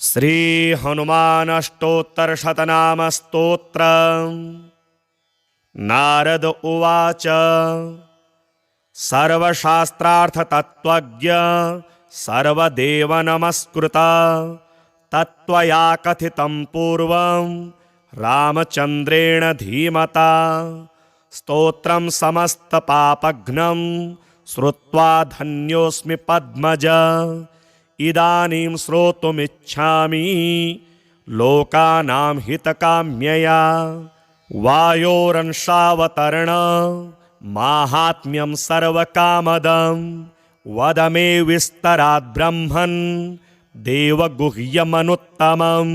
श्री हनुमानष्टोत्तरशतनाम स्तोत्र। नारद उवाच सर्वशास्त्रार्थतत्त्वज्ञ सर्वदेव नमस्कृता तत्त्वया कथितं पूर्वं रामचन्द्रेण धीमता स्तोत्रं समस्तपापघ्नं श्रुत्वा धन्योऽस्मि पद्मज इदानीं श्रोतुमिच्छामि लोकानां हितकाम्यया वायोरंशावतरण माहात्म्यं सर्वकामदं वद मे विस्तराद् ब्रह्मन् देवगुह्यमनुत्तमम्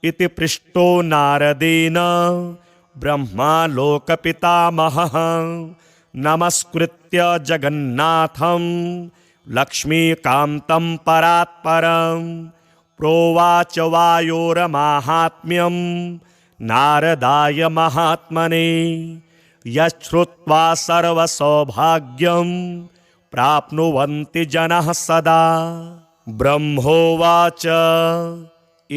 इति पृष्टो नारदेन ब्रह्मा लोकपितामहः नमस्कृत्य जगन्नाथं लक्ष्मीकान्तं परात्परं प्रोवाच वायोरमाहात्म्यं नारदाय महात्मने यच्छ्रुत्वा सर्वसौभाग्यं प्राप्नुवन्ति जनाः सदा। ब्रह्मोवाच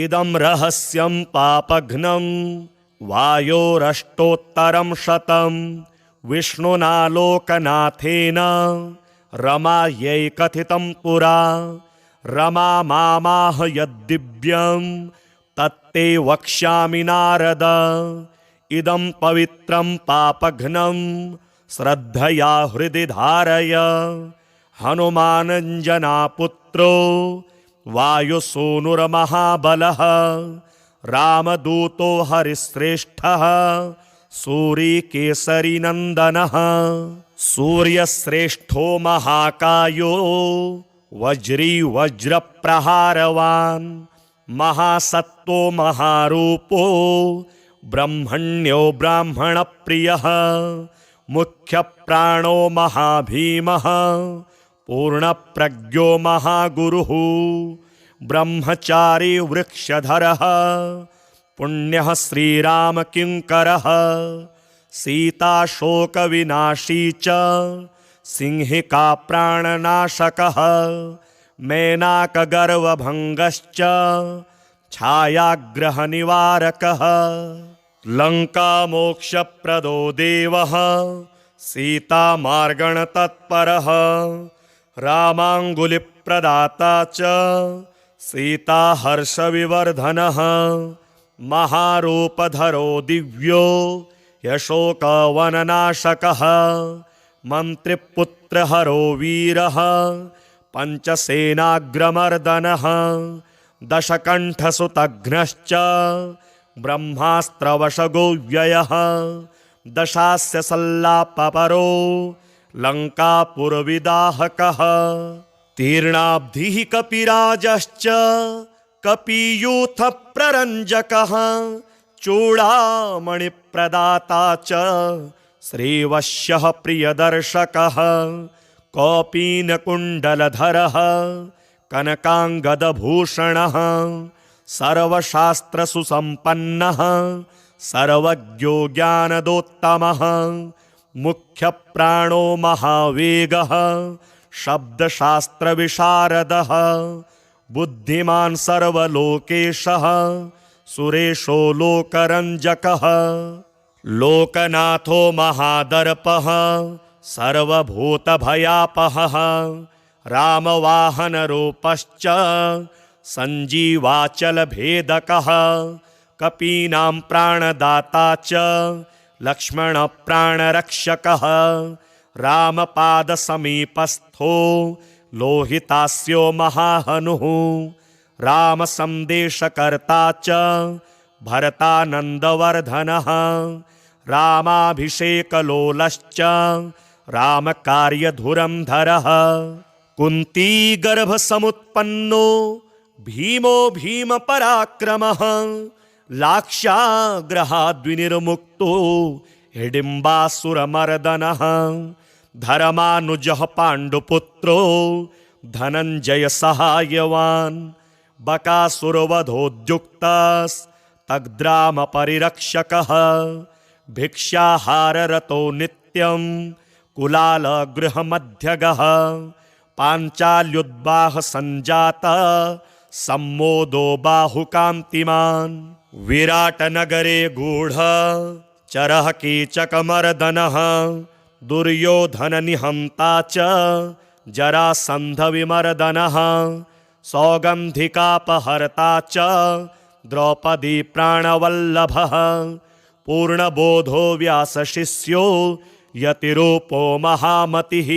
इदं रहस्यं पापघ्नं वायोरष्टोत्तरं शतं विष्णुना लोकनाथेन रमायै कथितं पुरा रमा मामाह यद्दिव्यं तत्ते वक्ष्यामि नारद इदं पवित्रं पापघ्नं श्रद्धया हृदि धारय हनुमानञ्जनापुत्रो वायुसूनुर्महाबलः रामदूतो हरिश्रेष्ठः सूर्यकेसरीनन्दनः सूर्यश्रेष्ठो महाकायो वज्री वज्रप्रहारवान् महासत्तो महारूपो ब्रह्मण्यो ब्राह्मणप्रियः मुख्यप्राणो महाभीमः पूर्णप्रज्ञो महागुरुः ब्रह्मचारी वृक्षधरः पुण्यः श्रीरामकिङ्करः सीताशोकविनाशी च सिंहिका प्राणनाशकः मेनाकगर्वभङ्गश्च छायाग्रहनिवारकः लङ्कामोक्षप्रदो देवः सीतामार्गणतत्परः रामाङ्गुलिप्रदाता च सीताहर्षविवर्धनः महारूपधरो दिव्यो यशोकवननाशकः मन्त्रिपुत्रहरो वीरः पञ्चसेनाग्रमर्दनः दशकण्ठसुतघ्नश्च ब्रह्मास्त्रवशगोव्ययः दशास्य सल्लापपरो लङ्कापुरविदाहकः तीर्णाब्धिः कपिराजश्च कपियूथप्ररञ्जकः चूडामणिप्रदाता च श्रीवश्यः प्रियदर्शकः कौपीनकुण्डलधरः कनकाङ्गदभूषणः सर्वशास्त्रसुसम्पन्नः सर्वज्ञो ज्ञानदोत्तमः मुख्यप्राणो महावेगः शब्दशास्त्रविशारदः बुद्धिमान् सर्वलोकेशः सुरेशो लोकरञ्जकः लोकनाथो महादर्पः सर्वभूतभयापहः रामवाहनरूपश्च सञ्जीवाचलभेदकः कपीनां प्राणदाता च लक्ष्मणप्राणरक्षकः रामपादसमीपस्थो लोहितास्यो महाहनुः रामसन्देशकर्ता च भरतानन्दवर्धनः रामाभिषेकलोलश्च रामकार्यधुरन्धरः कुन्तीगर्भसमुत्पन्नो भीमो भीमपराक्रमः लाक्षाग्रहाद्विनिर्मुक्तो हिडिम्बासुरमर्दनः धर्मानुजः पाण्डुपुत्रो धनञ्जयसहायवान् बकासुरवधोद्युक्तस्तग्रामपरिरक्षकः भिक्षाहाररतो नित्यं कुलालगृहमध्यगः पाञ्चाल्युद्वाह सञ्जाता सम्मोदो बाहुकान्तिमान् विराटनगरे गूढ चरः कीचकमर्दनः दुर्योधननिहन्ता च जरासन्धविमर्दनः सौगन्धिकापहर्ता च द्रौपदी प्राणवल्लभः पूर्णबोधो व्यासशिष्यो यतिरूपो महामतिः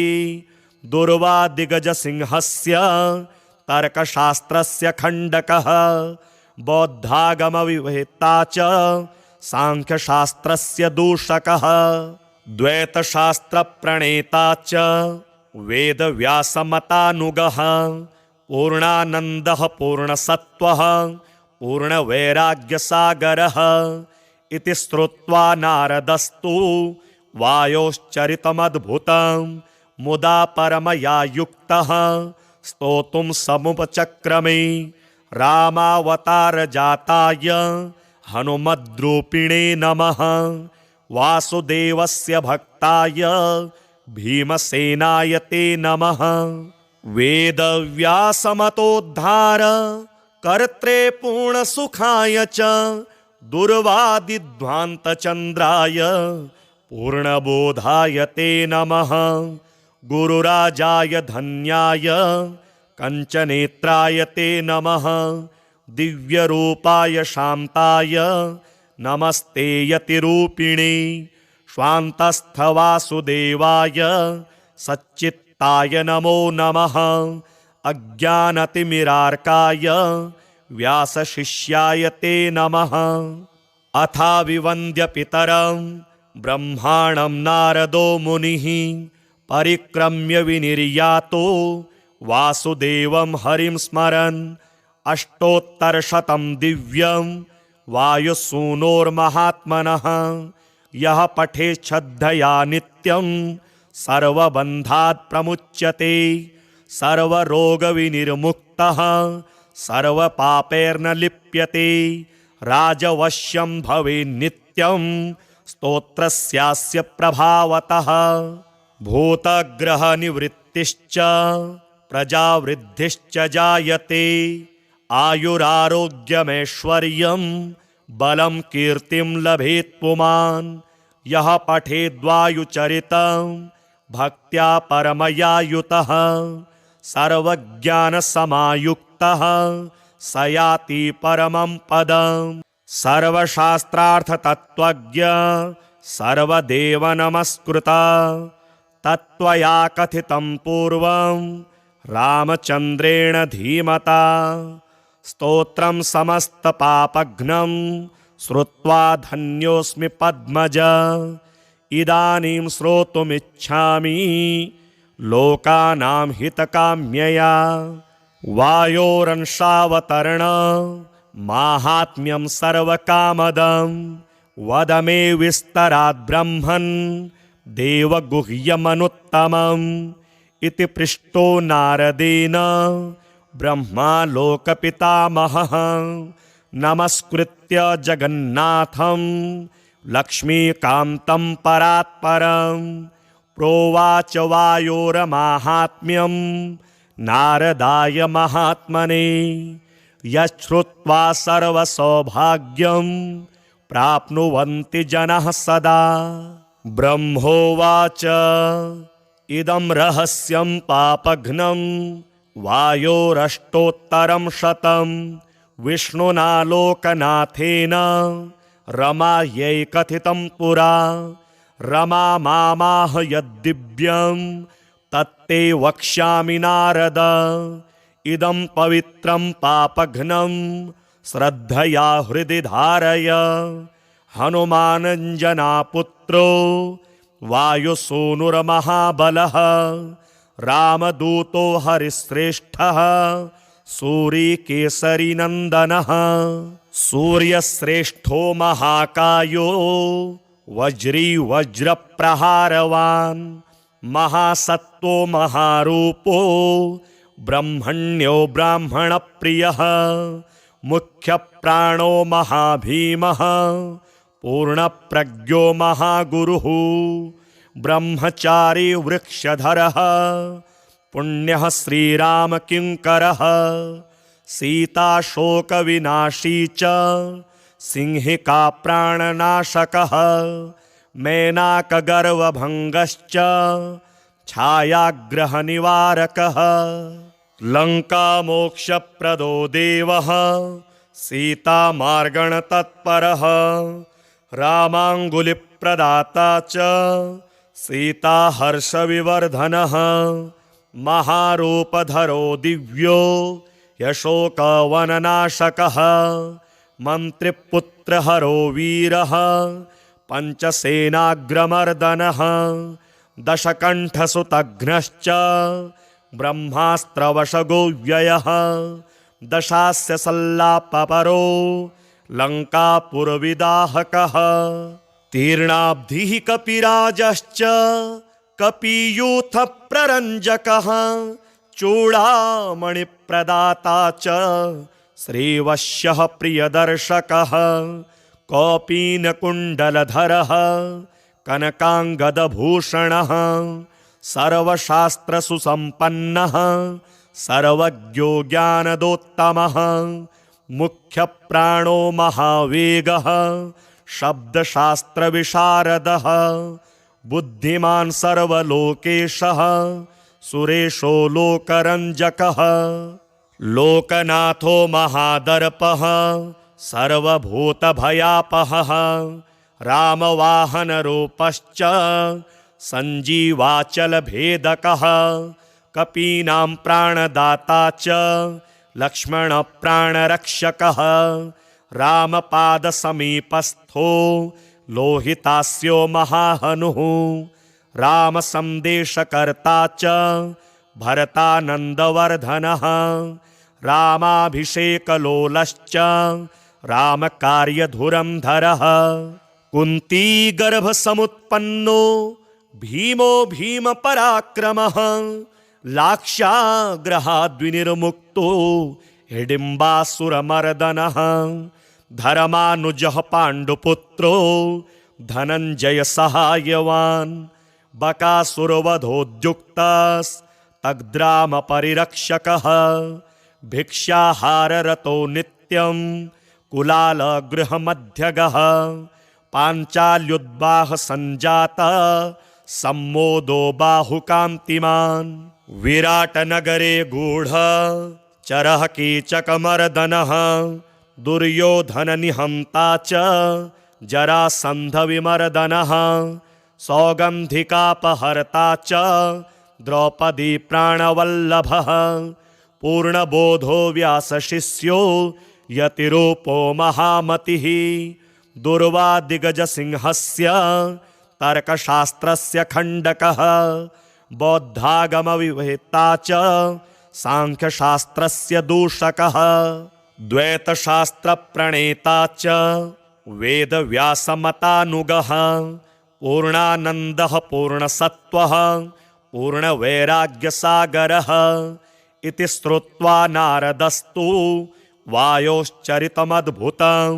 दुर्वादिगजसिंहस्य तर्कशास्त्रस्य खण्डकः बौद्धागमविवेत्ता च सांख्यशास्त्रस्य दूषकः द्वैतशास्त्रप्रणेता च वेदव्यासमतानुगः पूर्णानन्दः पूर्णसत्त्वः पूर्णवैराग्यसागरः इति श्रुत्वा नारदस्तु वायोश्चरितमद्भुतं मुदा परमया युक्तः स्तोतुं समुपचक्रमे रामावतारजाताय हनुमद्रूपिणे नमः वासुदेवस्य भक्ताय भीमसेनाय ते नमः वेदव्यासमतोद्धार कर्त्रे पूर्णसुखाय च दुर्वादिध्वान्तचन्द्राय पूर्णबोधाय ते नमः गुरुराजाय धन्याय कंचनेत्राय ते नमः दिव्यरूपाय शान्ताय नमस्ते यतिरूपिणे स्वान्तस्थवासुदेवाय सच्चित्ताय नमो नमः अज्ञानतिमिरार्काय व्यासशिष्याय ते नमः अथाविवन्द्य पितरं ब्रह्माणं नारदो मुनिः परिक्रम्य विनिर्यातो वासुदेवं हरिं स्मरन् अष्टोत्तरशतं दिव्यं वायुसूनोर्महात्मनः यः पठेत् श्रद्धया नित्यं सर्वबन्धात् प्रमुच्यते सर्वरोगविनिर्मुक्तः सर्वपापैर्न लिप्यते राजवश्यं भवेत् नित्यं स्तोत्रस्यास्य प्रभावतः भूतग्रहनिवृत्तिश्च प्रजावृद्धिश्च जायते आयुरारोग्यमैश्वर्यं बलं कीर्तिं लभेत् पुमान् यः पठेद्वायुचरितं भक्त्या परमया युतः सर्वज्ञानसमायुक्तः स याति परमं पदम् सर्वशास्त्रार्थतत्त्वज्ञ सर्वदेवनमस्कृता तत्त्वया कथितं पूर्वं रामचन्द्रेण धीमता स्तोत्रं समस्तपापघ्नं श्रुत्वा धन्योऽस्मि पद्मज इदानीं श्रोतुमिच्छामि लोकानां हितकाम्यया वायोरंशावतरण माहात्म्यं सर्वकामदं वद मे विस्तरात् ब्रह्मन् देवगुह्यमनुत्तमम् इति पृष्टो नारदेन ब्रह्मा लोकपितामहः नमस्कृत्य जगन्नाथं लक्ष्मीकान्तं परात्परं प्रोवाच वायोरमाहात्म्यं नारदाय महात्मने यच्छ्रुत्वा सर्वसौभाग्यं प्राप्नुवन्ति जनः सदा ब्रह्मोवाच इदं रहस्यं पापघ्नं वायोरष्टोत्तरं शतं विष्णुना लोकनाथेन रमायै कथितं पुरा रमा मामाह यद्दिव्यं तत्ते वक्ष्यामि नारद इदं पवित्रं पापघ्नं श्रद्धया हृदि धारय हनुमानञ्जनापुत्रो वायुसूनुर्महाबलः रामदूतो हरिश्रेष्ठः सूरीकेसरीनन्दनः सूर्यश्रेष्ठो महाकायो वज्री वज्रप्रहारवान् महासत्त्वो महारूपो ब्रह्मण्यो ब्राह्मणप्रियः मुख्यप्राणो महाभीमः पूर्णप्रज्ञो महागुरुः ब्रह्मचारी वृक्षधरः पुण्यः श्रीरामकिङ्करः सीता शोकविनाशी च सिंहिका प्राणनाशकः मेनाकगर्वभङ्गश्च छायाग्रहनिवारकः लङ्कामोक्षप्रदो देवः सीतामार्गणतत्परः रामाङ्गुलिप्रदाता च सीताहर्षविवर्धनः महारूपधरो दिव्यो यशोकवननाशकः मन्त्रिपुत्रहरो वीरः पञ्चसेनाग्रमर्दनः दशकण्ठसुतघ्नश्च ब्रह्मास्त्रवशगोव्ययः दशास्य सल्लापपरो लङ्कापुरविदाहकः तीर्णाब्धिः कपिराजश्च कपियूथप्ररञ्जकः चूडामणिप्रदाता च श्रीवश्यः प्रियदर्शकः कौपीनकुण्डलधरः कनकाङ्गदभूषणः सर्वशास्त्रसुसम्पन्नः सर्वज्ञो ज्ञानदोत्तमः मुख्यप्राणो महावेगः शब्दशास्त्रविशारदः बुद्धिमान् सर्वलोकेशः सुरेशो लोकरञ्जकः लोकनाथो महादर्पः सर्वभूतभयापहः रामवाहनरूपश्च सञ्जीवाचलभेदकः कपीनां प्राणदाता च लक्ष्मणप्राणरक्षकः रामपादसमीपस्थो लोहितास्यो महाहनुः रामसन्देशकर्ता च भरतानन्दवर्धनः रामाभिषेकलोलश्च रामकार्यधुरन्धरः कुन्तीगर्भसमुत्पन्नो भीमो भीमपराक्रमः लाक्षाग्रहाद्विनिर्मुक्तो हिडिम्बासुरमर्दनः धर्मानुजः पाण्डुपुत्रो धनञ्जयसहायवान् बकासुरवधोद्युक्तस्तग्रामपरिरक्षकः भिक्षाहाररतो नित्यं कुलालगृहमध्यगः पाञ्चाल्युद्वाहसञ्जातः सम्मोदो बाहुकान्तिमान् विराटनगरे गूढचरः कीचकमर्दनः दुर्योधननिहन्ता च जरासन्धविमर्दनः सौगन्धिकापहर्ता च द्रौपदी प्राणवल्लभः पूर्णबोधो व्यासशिष्यो यतिरूपो महामतिः दुर्वादिगजसिंहस्य तर्कशास्त्रस्य खण्डकः बौद्धागमविवेत्ता च सांख्यशास्त्रस्य दूषकः द्वैतशास्त्रप्रणेता च वेदव्यासमतानुगः पूर्णानन्दः पूर्णसत्त्वः पूर्णवैराग्यसागरः इति श्रुत्वा नारदस्तु वायोश्चरितमद्भुतं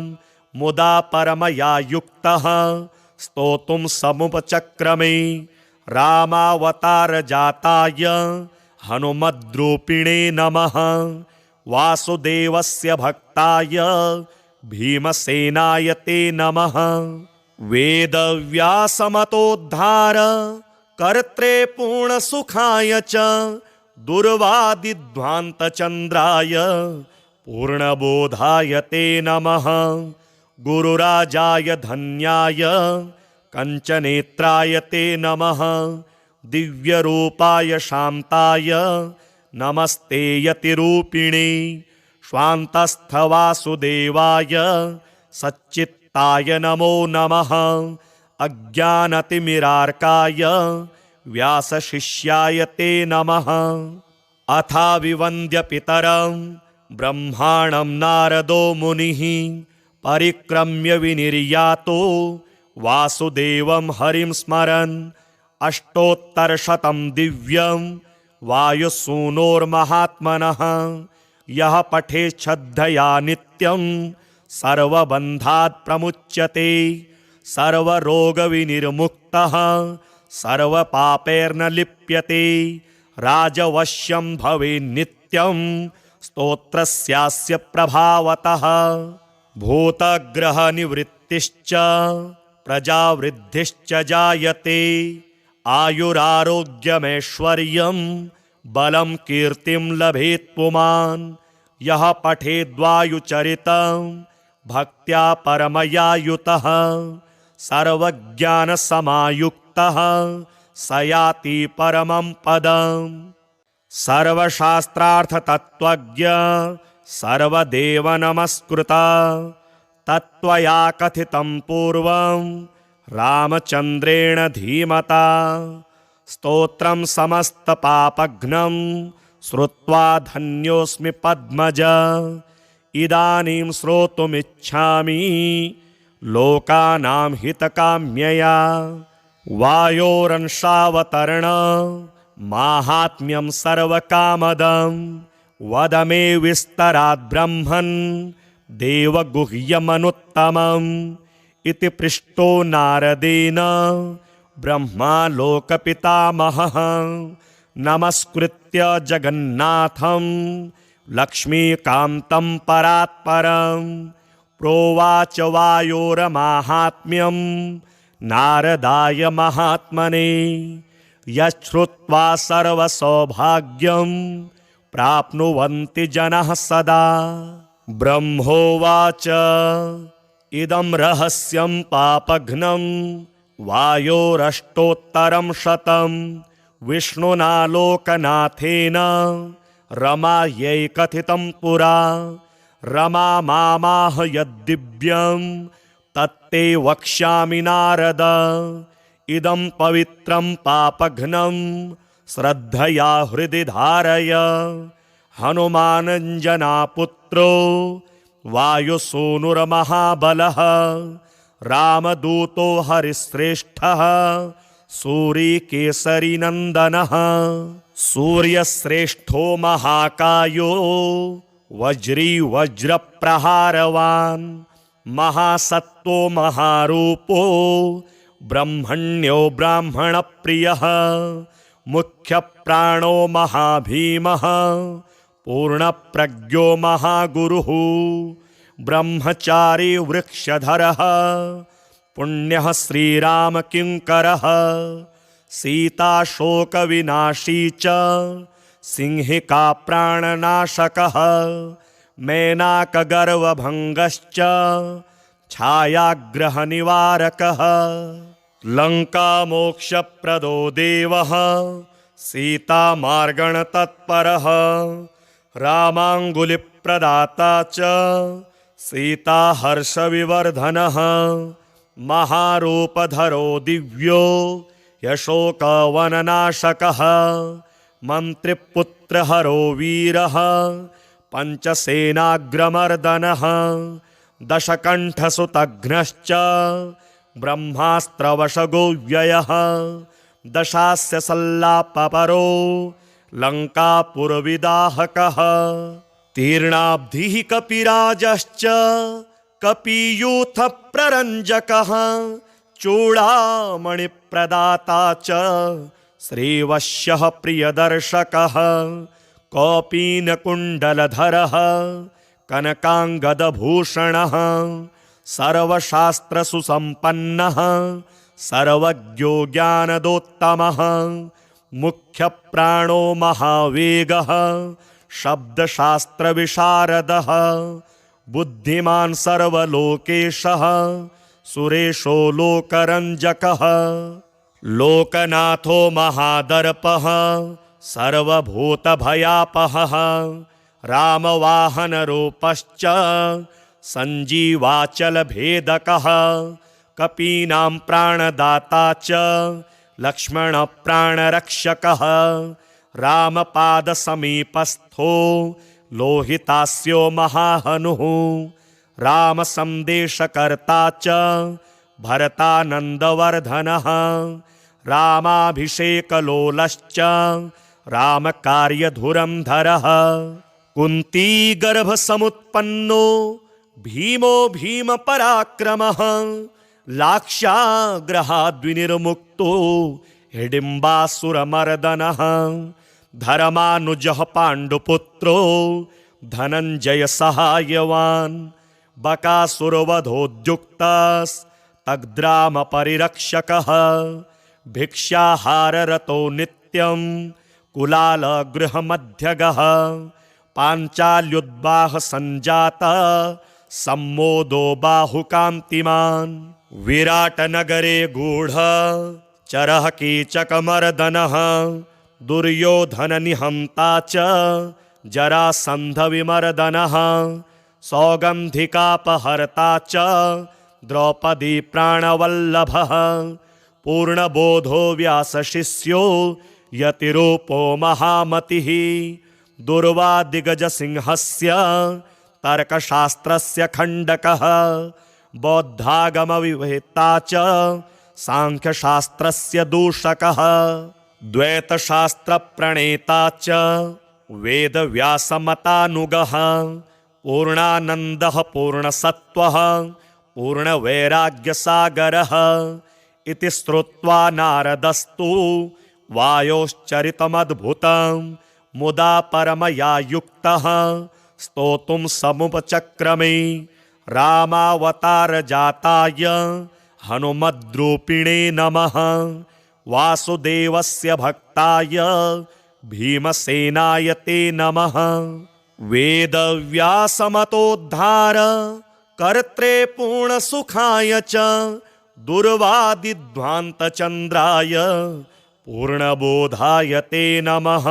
मुदा परमया युक्तः स्तोतुं समुपचक्रमे रामावतारजाताय हनुमद्रूपिणे नमः वासुदेवस्य भक्ताय भीमसेनाय ते नमः वेदव्यासमतोद्धार कर्त्रे पूर्णसुखाय च दुर्वादिध्वान्तचन्द्राय पूर्णबोधाय ते नमः गुरुराजाय धन्याय कंचनेत्राय ते नमः दिव्यरूपाय शान्ताय नमस्ते यतिरूपिणे स्वान्तस्थवासुदेवाय सच्चित्ताय नमो नमः अज्ञानतिमिरार्काय व्यासशिष्याय ते नमः अथाविवन्द्य पितरं ब्रह्माणं नारदो मुनिः परिक्रम्य विनिर्यातो वासुदेवं हरिं स्मरन् अष्टोत्तरशतं दिव्यं वायुसूनोर्महात्मनः यः पठेत् श्रद्धया नित्यं सर्वबन्धात् प्रमुच्यते सर्वरोगविनिर्मुक्तः सर्वपापैर्न लिप्यते राजवश्यं भवेत् नित्यं स्तोत्रस्यास्य प्रभावतः भूतग्रहनिवृत्तिश्च प्रजावृद्धिश्च जायते आयुरारोग्यमैश्वर्यं बलं कीर्तिं लभेत् पुमान् यः पठेद्वायुचरितं भक्त्या परमया युतः सर्वज्ञानसमायुक्तः स याति परमं पदम् सर्वशास्त्रार्थतत्त्वज्ञ सर्वदेव नमस्कृता तत्त्वया कथितं पूर्वं रामचन्द्रेण धीमता स्तोत्रं समस्तपापघ्नं श्रुत्वा धन्योऽस्मि पद्मज इदानीं श्रोतुमिच्छामि लोकानां हितकाम्यया वायोरंशावतरण माहात्म्यं सर्वकामदं वद मे विस्तरात् ब्रह्मन् देवगुह्यमनुत्तमम् इति पृष्टो नारदेन ब्रह्मा लोकपितामहः नमस्कृत्य जगन्नाथं लक्ष्मीकान्तं परात्परं प्रोवाच वायोरमाहात्म्यं नारदाय महात्मने यच्छ्रुत्वा सर्वसौभाग्यं प्राप्नुवन्ति जनः सदा ब्रह्मोवाच इदं रहस्यं पापघ्नं वायोरष्टोत्तरं शतं विष्णुना लोकनाथेन रमायै कथितं पुरा रमा मामाह यद्दिव्यं तत्ते वक्ष्यामि नारद इदं पवित्रं पापघ्नं श्रद्धया हृदि धारय हनुमानञ्जनापुत्रो वायुसूनुर्महाबलः रामदूतो हरिश्रेष्ठः सूरीकेसरीनन्दनः सूर्यश्रेष्ठो महाकायो वज्री वज्रप्रहारवान् महासत्तो महारूपो ब्रह्मण्यो ब्राह्मणप्रियः मुख्यप्राणो महाभीमः पूर्णप्रज्ञो महागुरुः ब्रह्मचारी वृक्षधरः पुण्यः श्रीरामकिङ्करः सीताशोकविनाशी च सिंहिका प्राणनाशकः मेनाकगर्वभङ्गश्च छायाग्रहनिवारकः लङ्कामोक्षप्रदो देवः सीतामार्गणतत्परः रामाङ्गुलिप्रदाता च सीताहर्षविवर्धनः महारूपधरो दिव्यो यशोकवननाशकः मन्त्रिपुत्रहरो वीरः पञ्चसेनाग्रमर्दनः दशकण्ठसुतघ्नश्च ब्रह्मास्त्रवशगो व्ययः दशास्य सल्लापपरो लङ्कापुरविदाहकः तीर्णाब्धिः कपिराजश्च कपियूथप्ररञ्जकः चूडामणिप्रदाता च श्रीवश्यः प्रियदर्शकः कौपीनकुण्डलधरः कनकाङ्गदभूषणः सर्वशास्त्रसुसम्पन्नः सर्वज्ञो ज्ञानदोत्तमः मुख्यप्राणो महावेगः शब्दशास्त्रविशारदः बुद्धिमान् सर्वलोकेशः सुरेशो लोकरञ्जकः लोकनाथो महादर्पः सर्वभूतभयापहः रामवाहनरूपश्च सञ्जीवाचलभेदकः कपीनां प्राणदाता च लक्ष्मणप्राणरक्षकः रामपादसमीपस्थो लोहितास्यो महाहनुः रामसन्देशकर्ता च भरतानन्दवर्धनः रामाभिषेकलोलश्च रामकार्यधुरन्धरः कुन्तीगर्भसमुत्पन्नो भीमो भीमपराक्रमः लाक्षाग्रहाद्विनिर्मुक्तो हिडिम्बासुरमर्दनः धर्मानुजः पाण्डुपुत्रो धनञ्जय सहायवान् बकासुरवधोद्युक्तस्तग्राम परिरक्षकः भिक्षाहाररतो नित्यं कुलालगृहमध्यगः पाञ्चाल्युद्वाह सञ्जातः सम्मोदो बाहुकान्तिमान् विराटनगरे गूढः चरः कीचकमर्दनः दुर्योधननिहन्ता च जरासन्धविमर्दनः सौगन्धिकापहर्ता च द्रौपदी प्राणवल्लभः पूर्णबोधो व्यासशिष्यो यतिरूपो महामतिः दुर्वादिगजसिंहस्य तर्कशास्त्रस्य खण्डकः बौद्धागमविवेत्ता च सांख्यशास्त्रस्य दूषकः द्वैतशास्त्रप्रणेता च वेदव्यासमतानुगः पूर्णानन्दः पूर्णसत्त्वः पूर्णवैराग्यसागरः इति श्रुत्वा नारदस्तु वायोश्चरितमद्भुतं मुदा परमया युक्तः स्तोतुं समुपचक्रमे रामावतारजाताय हनुमद्रूपिणे नमः वासुदेवस्य भक्ताय भीमसेनाय ते नमः वेदव्यासमतोद्धार कर्त्रे पूर्णसुखाय च दुर्वादिध्वान्तचन्द्राय पूर्णबोधाय ते नमः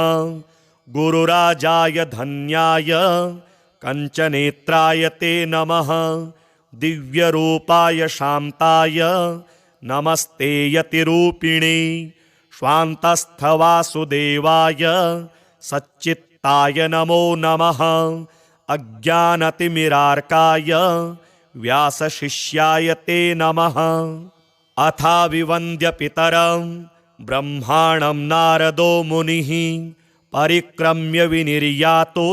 गुरुराजाय धन्याय कंचनेत्राय ते नमः दिव्यरूपाय शान्ताय नमस्ते यतिरूपिणे स्वान्तस्थवासुदेवाय सच्चित्ताय नमो नमः अज्ञानतिमिरार्काय व्यासशिष्याय ते नमः अथाविवन्द्य पितरं ब्रह्माणं नारदो मुनिः परिक्रम्य विनिर्यातो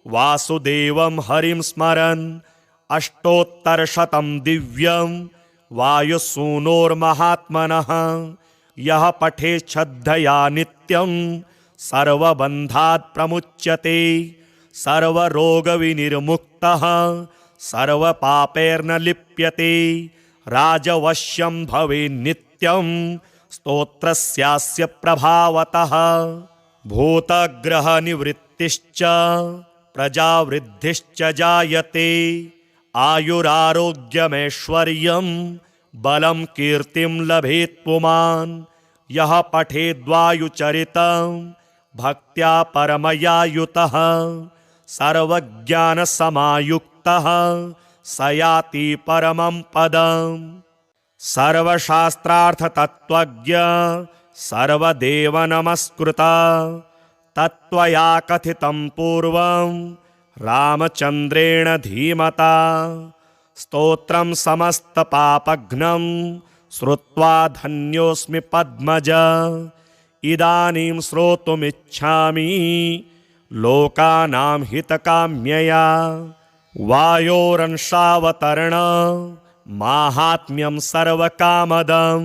वासुदेवं हरिं स्मरन् अष्टोत्तरशतं दिव्यं वायुसूनोर्महात्मनः यः पठेत् श्रद्धया नित्यं सर्वबन्धात् प्रमुच्यते सर्वरोगविनिर्मुक्तः सर्वपापैर्न लिप्यते राजवश्यं भवेत् नित्यं स्तोत्रस्यास्य प्रभावतः भूतग्रहनिवृत्तिश्च प्रजावृद्धिश्च जायते आयुरारोग्यमैश्वर्यं बलं कीर्तिं लभेत् पुमान् यः पठेद्वायुचरितं भक्त्या परमया युतः सर्वज्ञानसमायुक्तः स याति परमं पदम् सर्वशास्त्रार्थतत्त्वज्ञ सर्वदेवनमस्कृता तत्त्वया कथितं पूर्वं रामचन्द्रेण धीमता स्तोत्रं समस्तपापघ्नं श्रुत्वा धन्योऽस्मि पद्मज इदानीं श्रोतुमिच्छामि लोकानां हितकाम्यया वायोरंशावतरण माहात्म्यं सर्वकामदं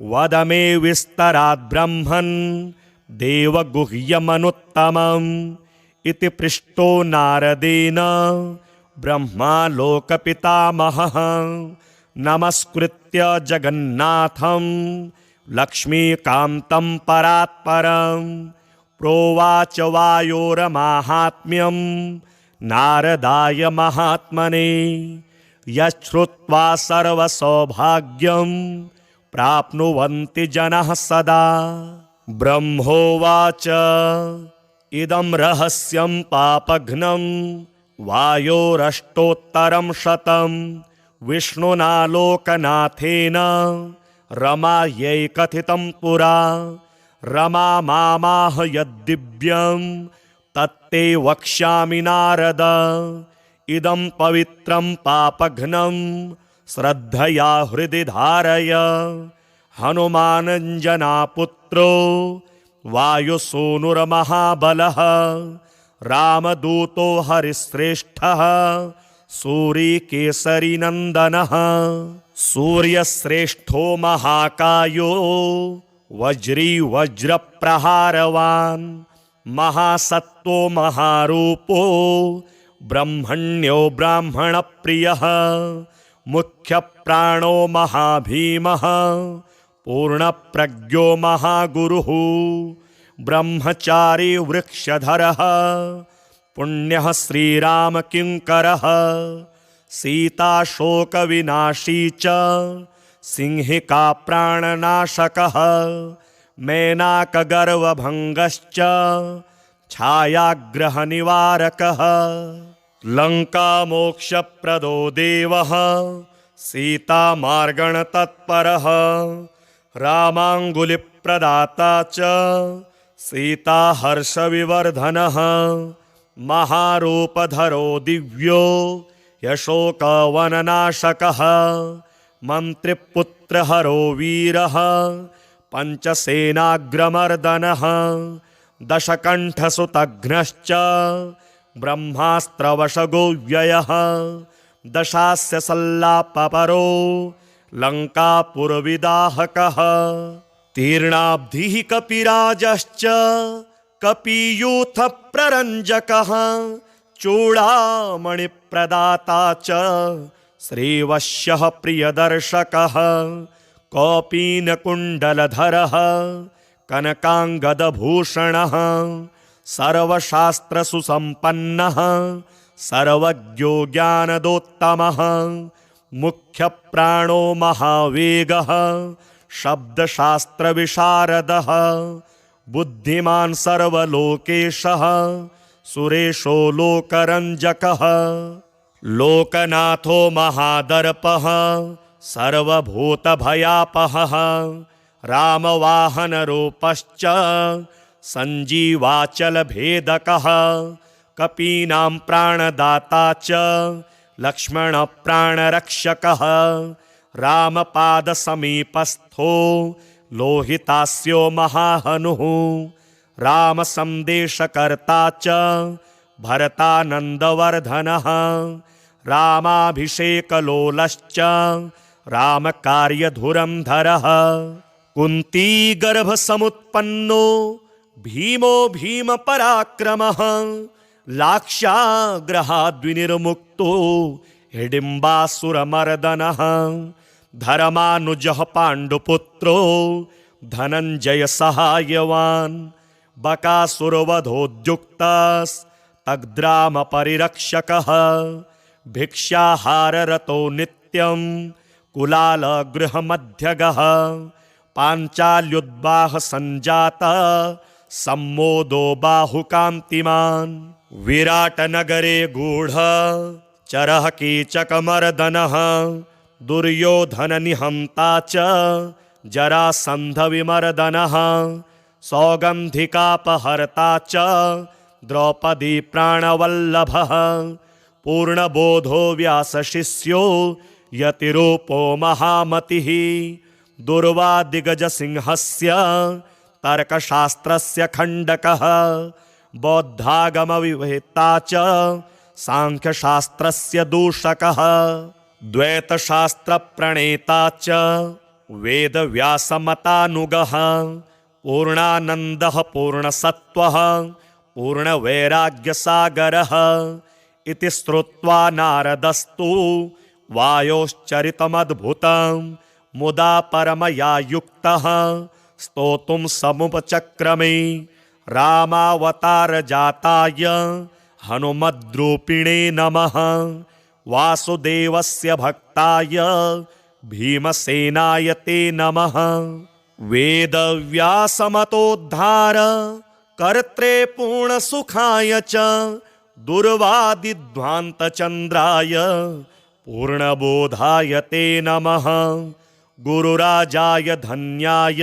वद मे विस्तरात् ब्रह्मन् देवगुह्यमनुत्तमम् इति पृष्टो नारदेन ब्रह्मा लोकपितामहः नमस्कृत्य जगन्नाथं लक्ष्मीकान्तं परात्परं प्रोवाच वायोरमाहात्म्यं नारदाय महात्मने यच्छ्रुत्वा सर्वसौभाग्यं प्राप्नुवन्ति जनः सदा ब्रह्मोवाच इदं रहस्यं पापघ्नं वायोरष्टोत्तरं शतं विष्णुना लोकनाथेन रमायै कथितं पुरा रमा मामाह यद्दिव्यं तत्ते वक्ष्यामि नारद इदं पवित्रं पापघ्नं श्रद्धया हृदि धारय हनुमानञ्जनापुत्रो वायुसूनुर्महाबलः रामदूतो हरिश्रेष्ठः सूरीकेसरीनन्दनः सूर्यश्रेष्ठो महाकायो वज्री वज्रप्रहारवान् महासत्तो महारूपो ब्रह्मण्यो ब्राह्मणप्रियः मुख्यप्राणो महाभीमः पूर्णप्रज्ञो महागुरुः ब्रह्मचारी वृक्षधरः पुण्यः श्रीरामकिङ्करः सीताशोकविनाशी च सिंहिका प्राणनाशकः मेनाकगर्वभङ्गश्च छायाग्रहनिवारकः लङ्कामोक्षप्रदो देवः सीतामार्गणतत्परः रामाङ्गुलिप्रदाता च सीताहर्षविवर्धनः महारूपधरो दिव्यो यशोकवननाशकः मन्त्रिपुत्रहरो वीरः पञ्चसेनाग्रमर्दनः दशकण्ठसुतघ्नश्च ब्रह्मास्त्रवशगो व्ययः दशास्य सल्लापपरो लङ्कापुरविदाहकः तीर्णाब्धिः कपिराजश्च कपियूथप्ररञ्जकः चूडामणिप्रदाता च श्रीवश्यः प्रियदर्शकः कौपीनकुण्डलधरः कनकाङ्गदभूषणः सर्वशास्त्रसुसम्पन्नः सर्वज्ञो ज्ञानदोत्तमः मुख्यप्राणो महावेगः शब्दशास्त्रविशारदः बुद्धिमान् सर्वलोकेशः सुरेशो लोकरञ्जकः लोकनाथो महादर्पः सर्वभूतभयापहः रामवाहनरूपश्च सञ्जीवाचलभेदकः कपीनां प्राणदाता च लक्ष्मणप्राणरक्षकः रामपादसमीपस्थो लोहितास्यो महाहनुः रामसन्देशकर्ता च भरतानन्दवर्धनः रामाभिषेकलोलश्च रामकार्यधुरन्धरः कुन्तीगर्भसमुत्पन्नो भीमो भीमपराक्रमः लाक्षाग्रहाद्विनिर्मुक्तो हिडिम्बासुरमर्दनः धर्मानुजः पाण्डुपुत्रो धनञ्जयसहायवान् बकासुरवधोद्युक्तस्तग्रामपरिरक्षकः भिक्षाहाररतो नित्यं कुलालगृहमध्यगः पाञ्चाल्युद्वाहसञ्जातः सम्मोदो बाहुकान्तिमान् विराटनगरे गूढचरः कीचकमर्दनः दुर्योधननिहन्ता च जरासन्धविमर्दनः सौगन्धिकापहर्ता च द्रौपदी प्राणवल्लभः पूर्णबोधो व्यासशिष्यो यतिरूपो महामतिः दुर्वादिगजसिंहस्य तर्कशास्त्रस्य खण्डकः बौद्धागमविवेत्ता च सांख्यशास्त्रस्य दूषकः द्वैतशास्त्रप्रणेता च वेदव्यासमतानुगः पूर्णानन्दः पूर्णसत्त्वः पूर्णवैराग्यसागरः इति श्रुत्वा नारदस्तु वायोश्चरितमद्भुतं मुदा परमया युक्तः स्तोतुं समुपचक्रमे रामावतारजाताय हनुमद्रूपिणे नमः वासुदेवस्य भक्ताय भीमसेनाय ते नमः वेदव्यासमतोद्धार कर्त्रे पूर्णसुखाय च दुर्वादिध्वान्तचन्द्राय पूर्णबोधाय ते नमः गुरुराजाय धन्याय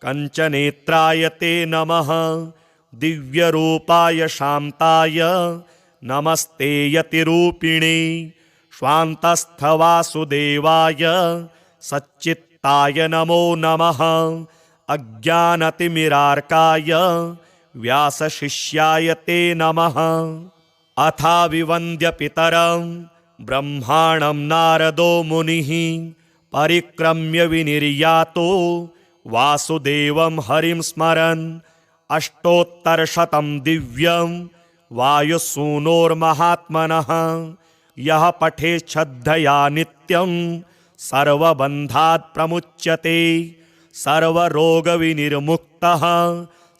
कंचनेत्राय ते नमः दिव्यरूपाय शान्ताय नमस्ते यतिरूपिणे स्वान्तस्थवासुदेवाय सच्चित्ताय नमो नमः अज्ञानतिमिरार्काय व्यासशिष्याय ते नमः अथाविवन्द्य पितरं ब्रह्माणं नारदो मुनिः परिक्रम्य विनिर्यातो वासुदेवं हरिं स्मरन् अष्टोत्तरशतं दिव्यं वायुसूनोर्महात्मनः यः पठेत् श्रद्धया नित्यं सर्वबन्धात् प्रमुच्यते सर्वरोगविनिर्मुक्तः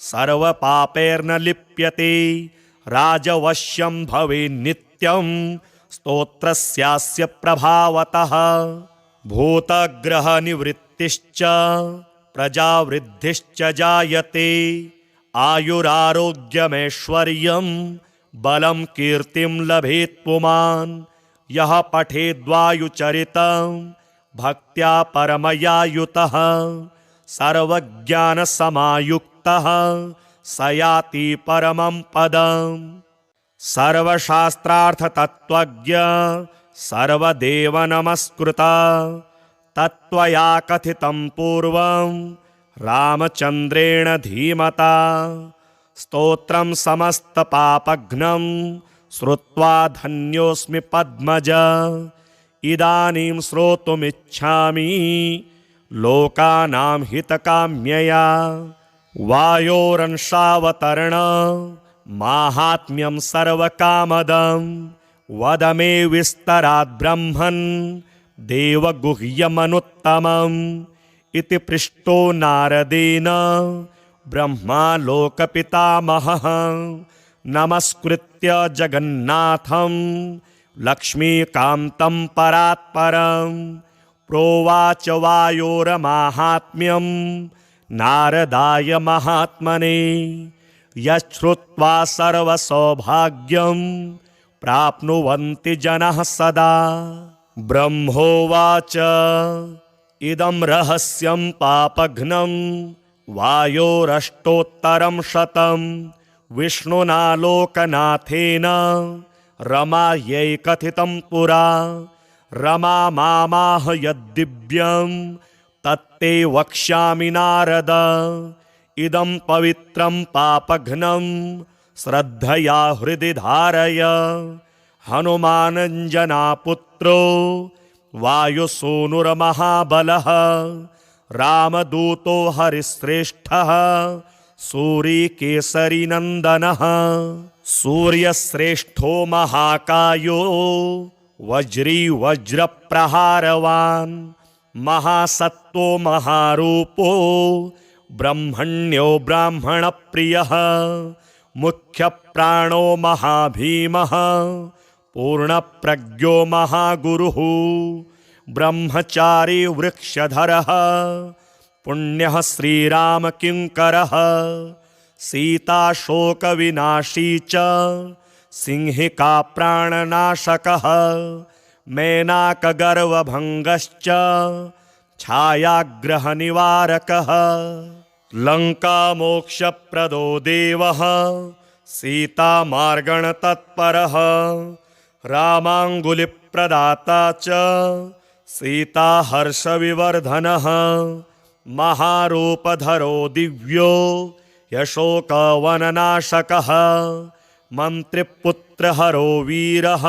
सर्वपापैर्न लिप्यते राजवश्यं भवेत् नित्यं स्तोत्रस्यास्य प्रभावतः भूतग्रहनिवृत्तिश्च प्रजावृद्धिश्च जायते आयुरारोग्यमैश्वर्यं बलं कीर्तिं लभेत् पुमान् यः पठेद्वायुचरितं भक्त्या परमया युतः सर्वज्ञानसमायुक्तः स याति परमं पदम् सर्वशास्त्रार्थतत्त्वज्ञ सर्वदेवनमस्कृता तत्त्वया कथितं पूर्वं रामचन्द्रेण धीमता स्तोत्रं समस्तपापघ्नं श्रुत्वा धन्योऽस्मि पद्मज इदानीं श्रोतुमिच्छामि लोकानां हितकाम्यया वायोरंशावतरण माहात्म्यं सर्वकामदं वद मे विस्तरात् ब्रह्मन् देवगुह्यमनुत्तमम् इति पृष्टो नारदेन ब्रह्मा लोकपितामहः नमस्कृत्य जगन्नाथं लक्ष्मीकान्तं परात्परं प्रोवाच वायोरमाहात्म्यं नारदाय महात्मने यच्छ्रुत्वा सर्वसौभाग्यं प्राप्नुवन्ति जनः सदा ब्रह्मोवाच इदं रहस्यं पापघ्नं वायोरष्टोत्तरं शतं विष्णुना लोकनाथेन रमायै कथितं पुरा रमा मामाह यद्दिव्यं तत्ते वक्ष्यामि नारद इदं पवित्रं पापघ्नं श्रद्धया हृदि धारय हनुमानञ्जनापुत्रो वायुसूनुर्महाबलः रामदूतो हरिश्रेष्ठः सूरीकेसरीनन्दनः सूर्यश्रेष्ठो महाकायो वज्री वज्रप्रहारवान् महासत्त्वो महारूपो ब्रह्मण्यो ब्राह्मणप्रियः मुख्यप्राणो महाभीमः पूर्णप्रज्ञो महागुरुः ब्रह्मचारी वृक्षधरः पुण्यः श्रीरामकिङ्करः सीताशोकविनाशी च सिंहिका प्राणनाशकः मेनाकगर्वभङ्गश्च छायाग्रहनिवारकः लङ्कामोक्षप्रदो देवः सीतामार्गणतत्परः रामाङ्गुलिप्रदाता च सीताहर्षविवर्धनः महारूपधरो दिव्यो यशोकवननाशकः मन्त्रिपुत्रहरो वीरः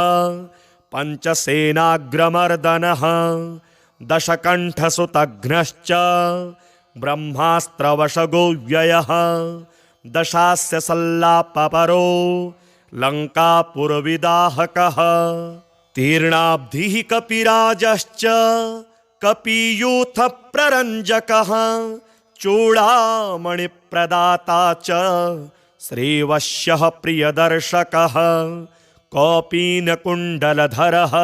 पञ्चसेनाग्रमर्दनः दशकण्ठसुतघ्नश्च ब्रह्मास्त्रवशगो व्ययः दशास्य सल्लापपरो लङ्कापुरविदाहकः तीर्णाब्धिः कपिराजश्च कपियूथप्ररञ्जकः चूडामणिप्रदाता च श्रीवश्यः प्रियदर्शकः कौपीनकुण्डलधरः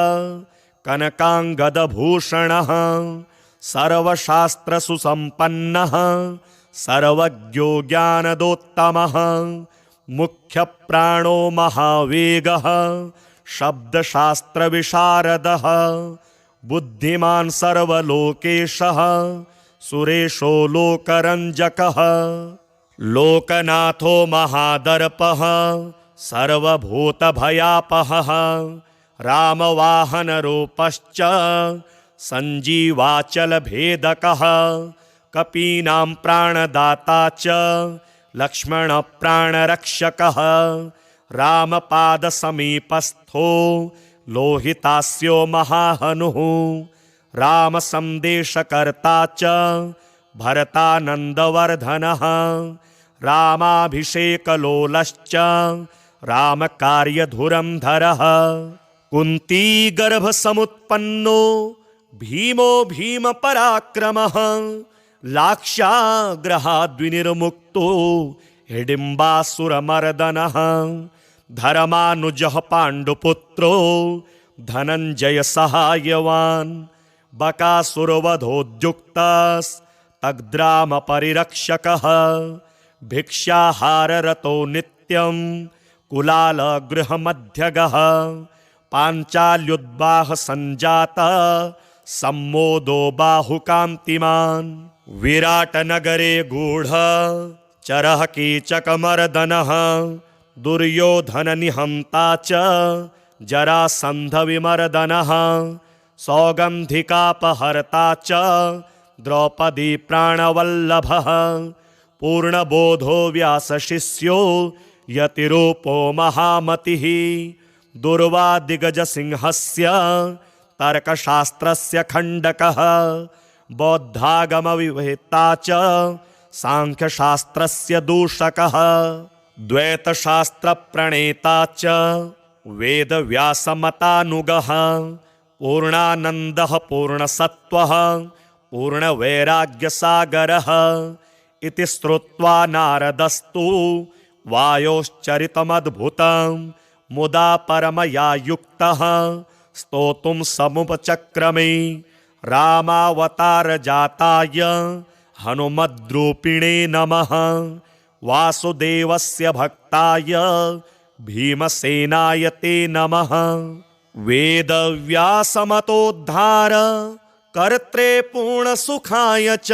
कनकाङ्गदभूषणः सर्वशास्त्रसुसम्पन्नः सर्वज्ञो ज्ञानदोत्तमः मुख्यप्राणो महावेगः शब्दशास्त्रविशारदः बुद्धिमान् सर्वलोकेशः सुरेशो लोकरञ्जकः लोकनाथो महादर्पः सर्वभूतभयापहः रामवाहनरूपश्च सञ्जीवाचलभेदकः कपीनां प्राणदाता च लक्ष्मणप्राणरक्षकः रामपादसमीपस्थो लोहितास्यो महाहनुः रामसन्देशकर्ता च भरतानन्दवर्धनः रामाभिषेकलोलश्च रामकार्यधुरन्धरः कुन्तीगर्भसमुत्पन्नो भीमो भीमपराक्रमः लाक्षाग्रहाद्विनिर्मुक्तो हिडिम्बासुरमर्दनः धर्मानुजः पाण्डुपुत्रो धनञ्जयसहायवान् बकासुरवधोद्युक्तस्तग्रामपरिरक्षकः भिक्षाहाररतो नित्यं कुलालगृहमध्यगः पाञ्चाल्युद्वाहसञ्जातः सम्मोदो बाहुकान्तिमान् विराटनगरे गूढचरः कीचकमर्दनः दुर्योधननिहन्ता च जरासन्धविमर्दनः सौगन्धिकापहर्ता च द्रौपदी प्राणवल्लभः पूर्णबोधो व्यासशिष्यो यतिरूपो महामतिः दुर्वादिगजसिंहस्य तर्कशास्त्रस्य खण्डकः बौद्धागमविवेत्ता च सांख्यशास्त्रस्य दूषकः द्वैतशास्त्रप्रणेता च वेदव्यासमतानुगः पूर्णानन्दः पूर्णसत्त्वः पूर्णवैराग्यसागरः इति श्रुत्वा नारदस्तु वायोश्चरितमद्भुतं मुदा परमया युक्तः स्तोतुं समुपचक्रमे रामावतारजाताय हनुमद्रूपिणे नमः वासुदेवस्य भक्ताय भीमसेनाय ते नमः वेदव्यासमतोद्धार कर्त्रे पूर्णसुखाय च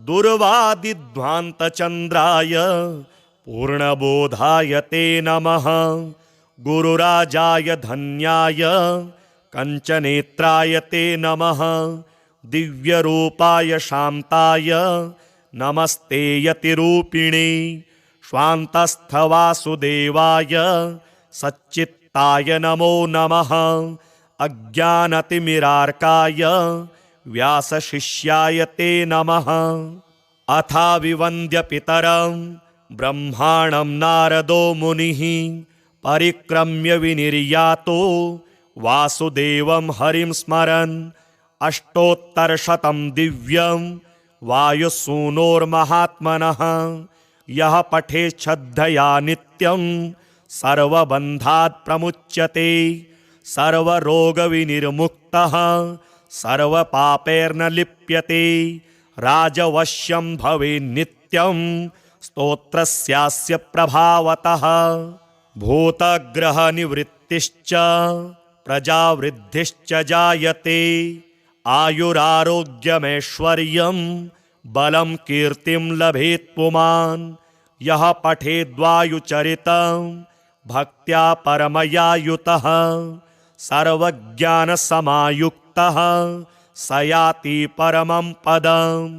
दुर्वादिध्वान्तचन्द्राय पूर्णबोधाय ते नमः गुरुराजाय धन्याय कंचनेत्राय ते नमः दिव्यरूपाय शान्ताय नमस्ते यतिरूपिणे स्वान्तस्थवासुदेवाय सच्चित्ताय नमो नमः अज्ञानतिमिरार्काय व्यासशिष्याय ते नमः अथाविवन्द्य पितरं ब्रह्माणं नारदो मुनिः परिक्रम्य विनिर्यातो वासुदेवं हरिं स्मरन् अष्टोत्तरशतं दिव्यं वायुसूनोर्महात्मनः यः पठेत् श्रद्धया नित्यं सर्वबन्धात् प्रमुच्यते सर्वरोगविनिर्मुक्तः सर्वपापैर्न लिप्यते राजवश्यं भवेत् नित्यं स्तोत्रस्यास्य प्रभावतः भूतग्रहनिवृत्तिश्च प्रजावृद्धिश्च जायते आयुरारोग्यमैश्वर्यं बलं कीर्तिं लभेत् पुमान् यः पठेद्वायुचरितं भक्त्या परमया युतः सर्वज्ञानसमायुक्तः स याति परमं पदम्।